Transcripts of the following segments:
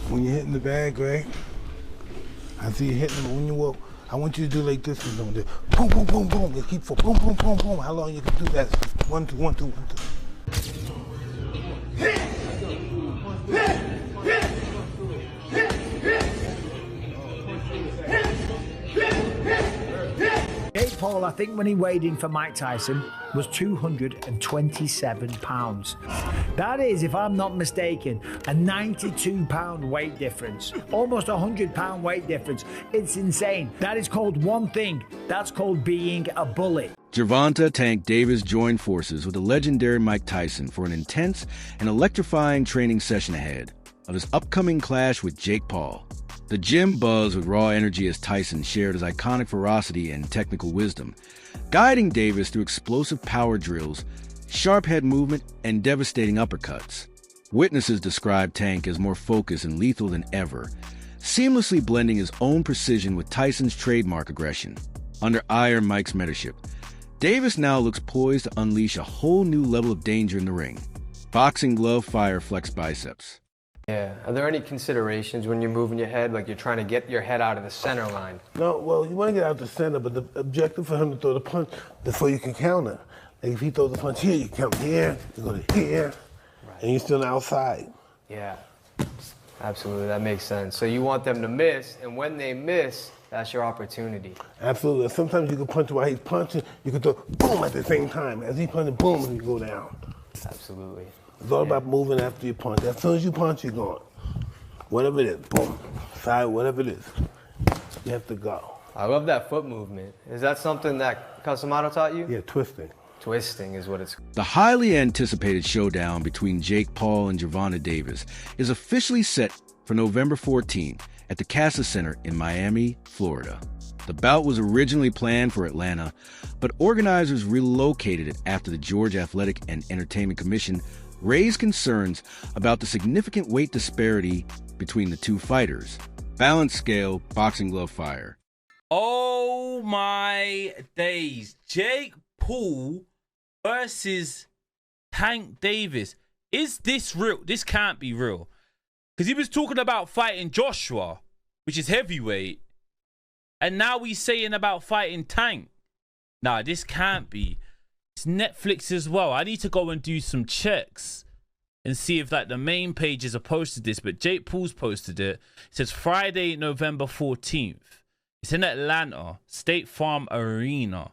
When you're hitting the bag, right? I see you hitting them. When you walk, I want you to do like this. Boom, boom, boom, boom. You keep for boom, boom, boom, boom. How long you can do that? 1, 2, 1, 2, 1, 2. Jake Paul, I think when he weighed in for Mike Tyson, was 227 pounds. That is, if I'm not mistaken, a 92-pound weight difference. Almost a 100-pound weight difference. It's insane. That is called one thing. That's called being a bully. Gervonta "Tank" Davis joined forces with the legendary Mike Tyson for an intense and electrifying training session ahead of his upcoming clash with Jake Paul. The gym buzzed with raw energy as Tyson shared his iconic ferocity and technical wisdom, guiding Davis through explosive power drills, sharp head movement, and devastating uppercuts. Witnesses described Tank as more focused and lethal than ever, seamlessly blending his own precision with Tyson's trademark aggression. Under Iron Mike's mentorship, Davis now looks poised to unleash a whole new level of danger in the ring. Boxing glove fire flex biceps. Yeah. Are there any considerations when you're moving your head, like you're trying to get your head out of the center line? No, well, you want to get out the center, but the objective for him to throw the punch before you can counter. Like if he throws the punch here, you count here, you go to here, right, and you're still outside. Yeah, absolutely, that makes sense. So you want them to miss, and when they miss, that's your opportunity. Absolutely. Sometimes you can punch while he's punching, you can throw boom at the same time. As he punches, boom, and you go down. Absolutely. It's all about moving after you punch. As soon as you punch, you're gone. Whatever it is, boom, side, whatever it is, you have to go. I love that foot movement. Is that something that Casamato taught you? Yeah, twisting. Twisting is what it's... The highly anticipated showdown between Jake Paul and Gervonta Davis is officially set for November 14th at the Casa Center in Miami, Florida. The bout was originally planned for Atlanta, but organizers relocated it after the Georgia Athletic and Entertainment Commission raised concerns about the significant weight disparity between the two fighters. Balance scale, boxing glove fire. Oh my days. Jake Paul versus Tank Davis. Is this real? This can't be real. Because he was talking about fighting Joshua, which is heavyweight. And now he's saying about fighting Tank. Nah, this can't be. It's Netflix as well. I need to go and do some checks and see if like the main pages have posted this. But Jake Paul's posted it. It says Friday, November 14th. It's in Atlanta, State Farm Arena.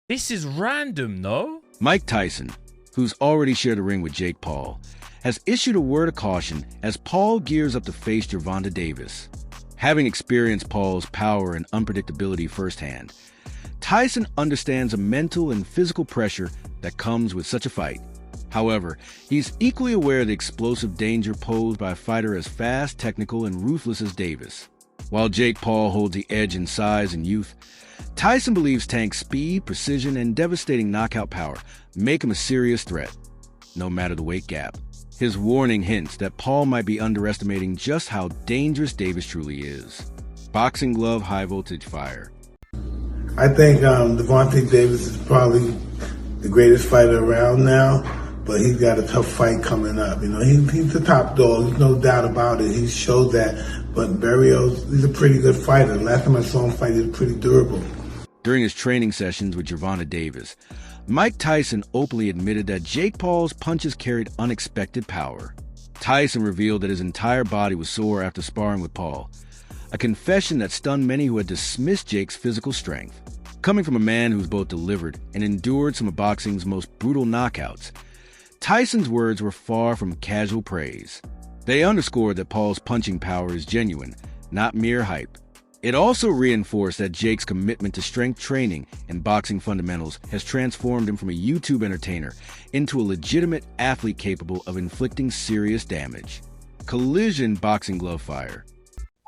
This is random, no? Mike Tyson, who's already shared a ring with Jake Paul, has issued a word of caution as Paul gears up to face Gervonta Davis. Having experienced Paul's power and unpredictability firsthand, Tyson understands the mental and physical pressure that comes with such a fight. However, he's equally aware of the explosive danger posed by a fighter as fast, technical, and ruthless as Davis. While Jake Paul holds the edge in size and youth, Tyson believes Tank's speed, precision, and devastating knockout power make him a serious threat, no matter the weight gap. His warning hints that Paul might be underestimating just how dangerous Davis truly is. Boxing glove high voltage fire. I think Gervonta Davis is probably the greatest fighter around now, but he's got a tough fight coming up. You know, he's the top dog. There's no doubt about it. He showed that. But Barrios, he's a pretty good fighter. Last time I saw him fight, he was pretty durable. During his training sessions with Gervonta Davis, Mike Tyson openly admitted that Jake Paul's punches carried unexpected power. Tyson revealed that his entire body was sore after sparring with Paul, a confession that stunned many who had dismissed Jake's physical strength. Coming from a man who's both delivered and endured some of boxing's most brutal knockouts, Tyson's words were far from casual praise. They underscored that Paul's punching power is genuine, not mere hype. It also reinforced that Jake's commitment to strength training and boxing fundamentals has transformed him from a YouTube entertainer into a legitimate athlete capable of inflicting serious damage. Collision boxing glove fire.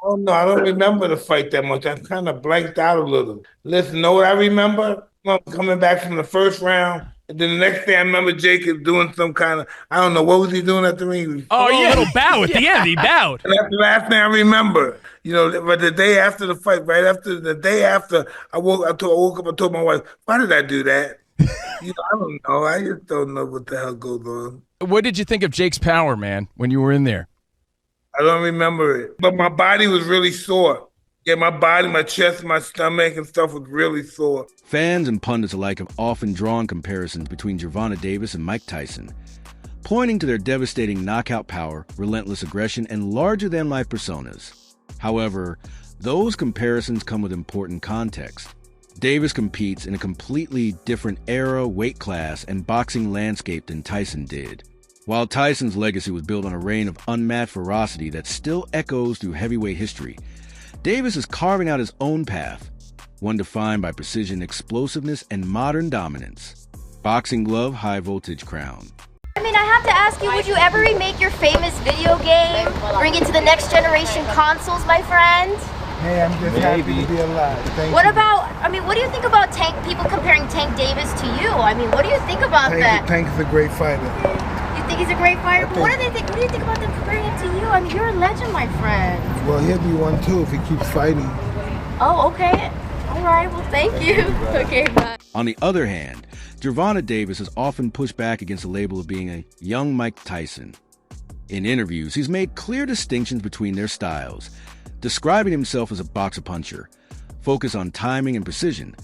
Oh, no, I don't remember the fight that much. I kind of blanked out a little. Listen, know what I remember? Coming back from the first round, and then the next day I remember Jacob doing some kind of, I don't know, what was he doing at the ring? Oh, yeah, little bow at the end. He bowed. And that's the last thing I remember. You know, but the day after the fight, right after the day after, I woke up and told my wife, why did I do that? You know, I don't know. I just don't know what the hell goes on. What did you think of Jake's power, man, when you were in there? don't remember it. But my body was really sore. Yeah, my body, my chest, my stomach and stuff was really sore. Fans and pundits alike have often drawn comparisons between Gervonta Davis and Mike Tyson, pointing to their devastating knockout power, relentless aggression, and larger-than-life personas. However, those comparisons come with important context. Davis competes in a completely different era, weight class, and boxing landscape than Tyson did. While Tyson's legacy was built on a reign of unmatched ferocity that still echoes through heavyweight history, Davis is carving out his own path, one defined by precision, explosiveness, and modern dominance. Boxing glove, high voltage crown. I mean, I have to ask you, would you ever remake your famous video game? Bring it to the next generation consoles, my friend? Hey, I'm just happy to be alive. Thank What you. about, I mean, what do you think about people comparing Tank Davis to you? I mean, what do you think about that? Tank is a great fighter. You think he's a great fighter? But what do you think about them comparing him to you? I mean, you're a legend, my friend. Well, he'll be one too if he keeps fighting. Oh, okay. All right, well, thank you. Okay, bye. On the other hand, Gervonta Davis has often pushed back against the label of being a young Mike Tyson. In interviews, he's made clear distinctions between their styles, describing himself as a boxer-puncher, focused on timing and precision,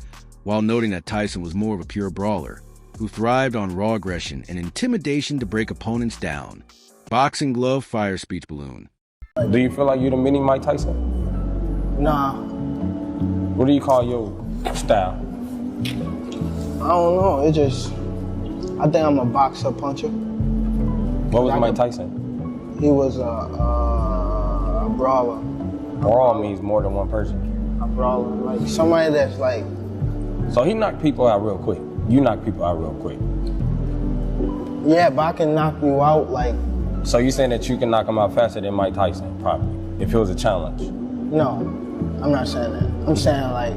while noting that Tyson was more of a pure brawler, who thrived on raw aggression and intimidation to break opponents down. Boxing glove, fire speech balloon. Do you feel like you're the mini Mike Tyson? Nah, What do you call your style? I don't know. I think I'm a boxer puncher. What was Mike Tyson? He was a brawler. Brawl means more than one person. A brawler, like somebody that's like, So he knocked people out real quick. You knock people out real quick. yeah, but I can knock you out like, So you saying that you can knock him out faster than Mike Tyson, probably, if it was a challenge? no, I'm not saying that. I'm saying like,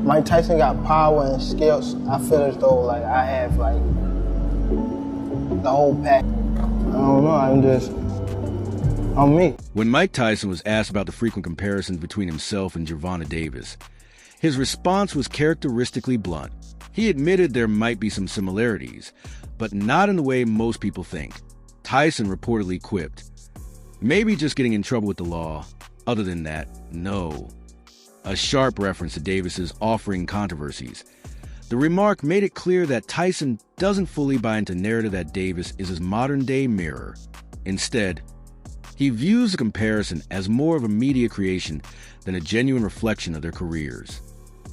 Mike Tyson got power and skills. I feel as though like I have like the whole pack. I don't know, I'm me. When Mike Tyson was asked about the frequent comparisons between himself and Gervonta Davis, his response was characteristically blunt. He admitted there might be some similarities, but not in the way most people think. Tyson reportedly quipped, "Maybe just getting in trouble with the law. Other than that, no." A sharp reference to Davis's offering controversies. The remark made it clear that Tyson doesn't fully buy into the narrative that Davis is his modern-day mirror. Instead, he views the comparison as more of a media creation than a genuine reflection of their careers.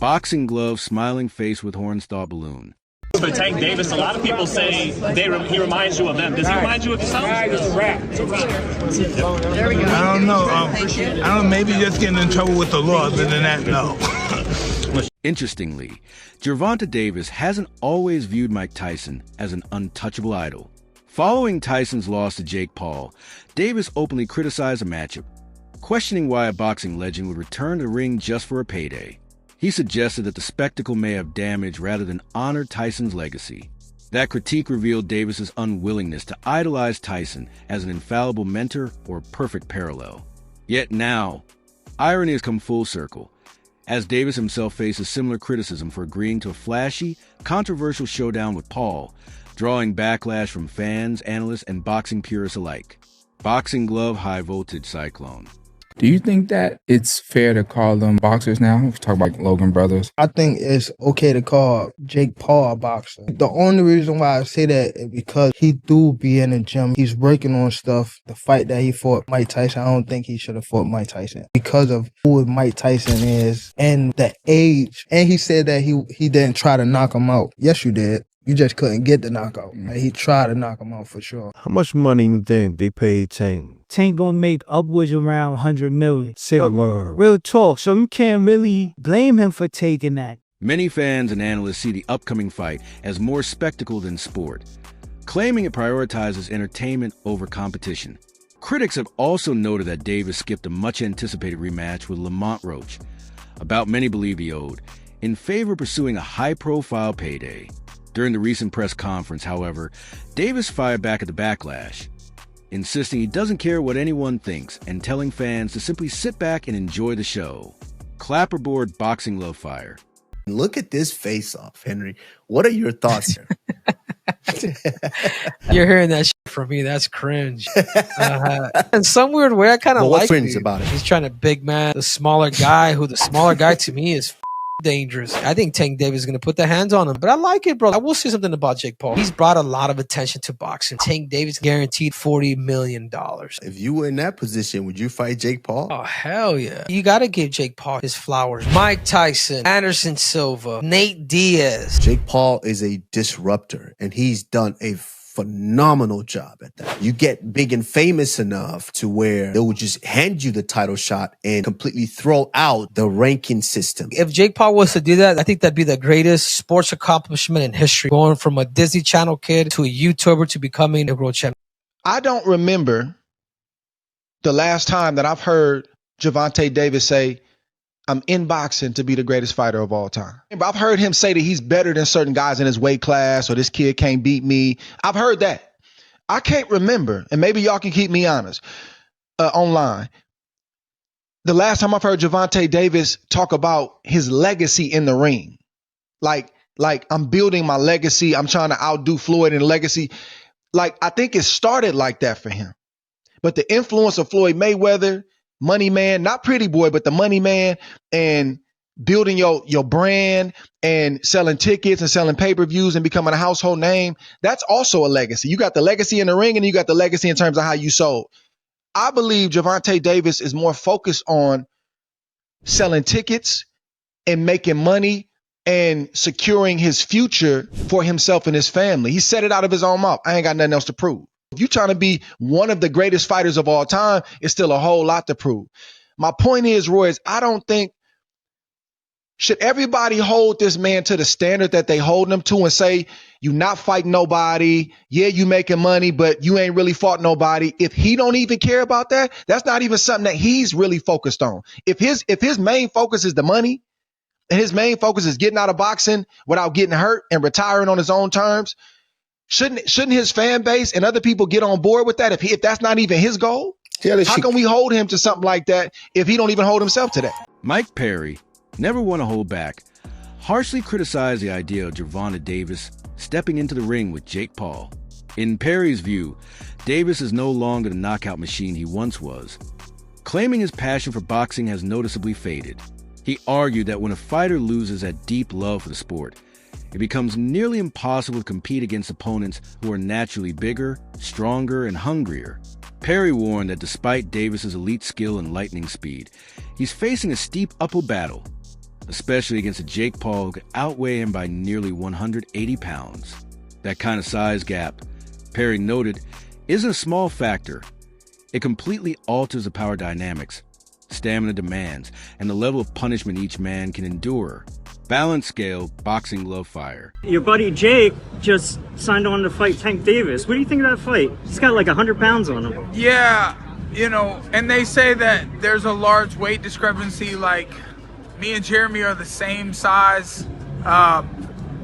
Boxing glove, smiling face with horns thought balloon. For Tank Davis, a lot of people say he reminds you of them. Does he remind you of yourself? There we go. I don't know. I don't know. Maybe just getting in trouble with the law. Other than that, no. Interestingly, Gervonta Davis hasn't always viewed Mike Tyson as an untouchable idol. Following Tyson's loss to Jake Paul, Davis openly criticized the matchup, questioning why a boxing legend would return to the ring just for a payday. He suggested that the spectacle may have damaged rather than honored Tyson's legacy. That critique revealed Davis's unwillingness to idolize Tyson as an infallible mentor or perfect parallel. Yet now, irony has come full circle, as Davis himself faces similar criticism for agreeing to a flashy, controversial showdown with Paul, drawing backlash from fans, analysts, and boxing purists alike. Boxing glove, high voltage cyclone. Do you think that it's fair to call them boxers now? If we talk about Logan Brothers. I think it's okay to call Jake Paul a boxer. The only reason why I say that is because he do be in the gym. He's working on stuff. The fight that he fought Mike Tyson, I don't think he should have fought Mike Tyson because of who Mike Tyson is and the age. And he said that he didn't try to knock him out. Yes, you did. You just couldn't get the knockout. Like, he tried to knock him out for sure. How much money you think they paid Tank? Tank gonna make upwards around 100 million. Say a word. Real talk, so you can't really blame him for taking that. Many fans and analysts see the upcoming fight as more spectacle than sport, claiming it prioritizes entertainment over competition. Critics have also noted that Davis skipped a much-anticipated rematch with Lamont Roach, a bout many believe he owed, in favor of pursuing a high-profile payday. During the recent press conference, however, Davis fired back at the backlash, insisting he doesn't care what anyone thinks and telling fans to simply sit back and enjoy the show. Clapperboard boxing love fire. Look at this face-off, Henry. What are your thoughts here? You're hearing that shit from me. That's cringe. In some weird way, I kind of like cringe it. about it? He's trying to big man the smaller guy, who the smaller guy to me is dangerous. I think Tank Davis is going to put the hands on him, but I like it, bro. I will say something about Jake Paul. He's brought a lot of attention to boxing. Tank Davis guaranteed $40 million. If you were in that position, would you fight Jake Paul? Oh, hell yeah. You got to give Jake Paul his flowers. Mike Tyson, Anderson Silva, Nate Diaz. Jake Paul is a disruptor, and he's done a phenomenal job at that. You get big and famous enough to where they would just hand you the title shot and completely throw out the ranking system. If Jake Paul was to do that, I think that'd be the greatest sports accomplishment in history. Going from a Disney Channel kid to a YouTuber to becoming a world champion. I don't remember the last time that I've heard Gervonta Davis say, I'm in boxing to be the greatest fighter of all time. I've heard him say that he's better than certain guys in his weight class, or this kid can't beat me. I've heard that. I can't remember, and maybe y'all can keep me honest online. The last time I've heard Gervonta Davis talk about his legacy in the ring. Like I'm building my legacy. I'm trying to outdo Floyd in legacy. Like, I think it started like that for him. But the influence of Floyd Mayweather, Money Man, not Pretty Boy, but the Money Man, and building your brand and selling tickets and selling pay-per-views and becoming a household name, that's also a legacy. You got the legacy in the ring, and you got the legacy in terms of how you sold. I believe Gervonta Davis is more focused on selling tickets and making money and securing his future for himself and his family. He said it out of his own mouth. I ain't got nothing else to prove. If you're trying to be one of the greatest fighters of all time, it's still a whole lot to prove. My point is, Roy, I don't think, should everybody hold this man to the standard that they hold him to and say, you not fighting nobody, yeah, you making money, but you ain't really fought nobody. If he don't even care about that, that's not even something that he's really focused on. If his main focus is the money, and his main focus is getting out of boxing without getting hurt and retiring on his own terms, shouldn't his fan base and other people get on board with that if that's not even his goal? How can we hold him to something like that if he don't even hold himself to that? Mike Perry, never one to hold back, harshly criticized the idea of Gervonta Davis stepping into the ring with Jake Paul. In Perry's view, Davis is no longer the knockout machine he once was, claiming his passion for boxing has noticeably faded. He argued that when a fighter loses that deep love for the sport, it becomes nearly impossible to compete against opponents who are naturally bigger, stronger, and hungrier. Perry warned that despite Davis's elite skill and lightning speed, he's facing a steep uphill battle, especially against a Jake Paul who could outweigh him by nearly 180 pounds. That kind of size gap, Perry noted, isn't a small factor. It completely alters the power dynamics, stamina demands, and the level of punishment each man can endure. Balance scale, boxing glove fire. Your buddy Jake just signed on to fight Tank Davis. What do you think of that fight? He's got like 100 pounds on him. Yeah, and they say that there's a large weight discrepancy. Like, me and Jeremy are the same size.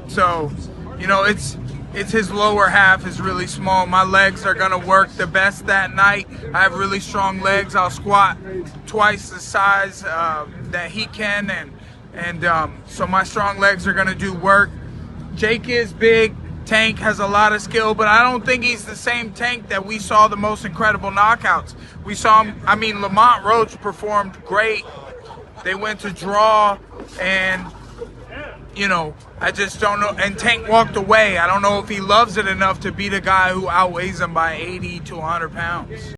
So, it's his lower half is really small. My legs are gonna work the best that night. I have really strong legs. I'll squat twice the size that he can, and so my strong legs are gonna do work. Jake is big. Tank has a lot of skill, but I don't think he's the same Tank that we saw the most incredible knockouts. We saw him, Lamont Roach performed great. They went to draw, and I just don't know. And Tank walked away. I don't know if he loves it enough to beat a guy who outweighs him by 80 to 100 pounds.